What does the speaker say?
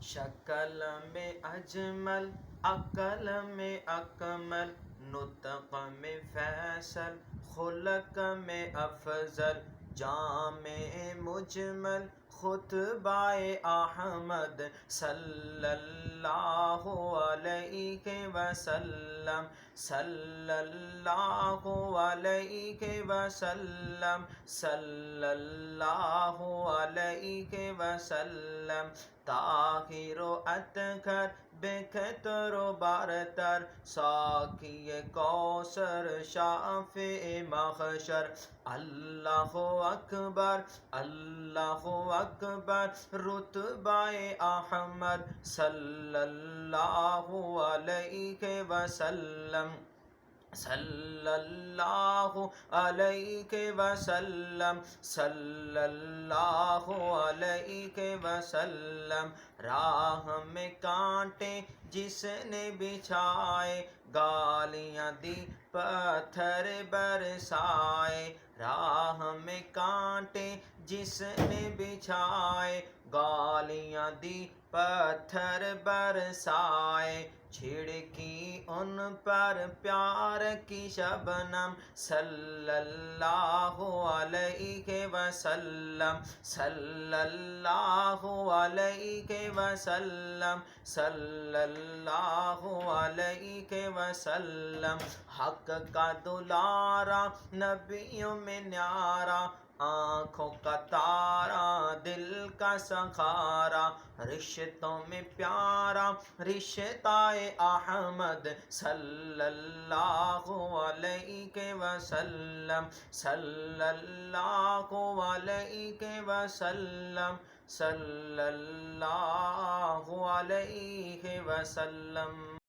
شکل میں اجمل، عقل میں اکمل، نطق میں فیصل، خلق میں افضل، جامع مجمل، خطبہ احمد صلی اللہ علیہ وسلم، صلی اللہ علیہ وسلم، صلی اللہ علیہ وسلم، طاہر و اطہر، بہتر و برتر، ساقی کوثر، شافع محشر، اللہ اکبر، اللہ اکبر، رتبہ احمد صلی اللہ علیہ وسلم، صلی اللہ علیہ وسلم، صلی اللہ علیہ وسلم، راہ میں کانٹے جس نے بچھائے، گالیاں دی پتھر برسائے، راہ میں کانٹے جس نے بچھائے، گالیاں دی پتھر برسائے، چھڑکی ان پر پیار کی شبنم صلی اللہ علیہ وسلم، صلی اللہ علیہ وسلم، صلی اللہ علیہ وسلم، حق کا دلارا، نبیوں میں نیارا، آنکھوں کا تارا، دل کا سخارا، رشتوں میں پیارا، رشتہ احمد صلی اللہ علیہ وسلم، صلی اللہ علیہ وسلم، صلی اللہ علیہ وسلم۔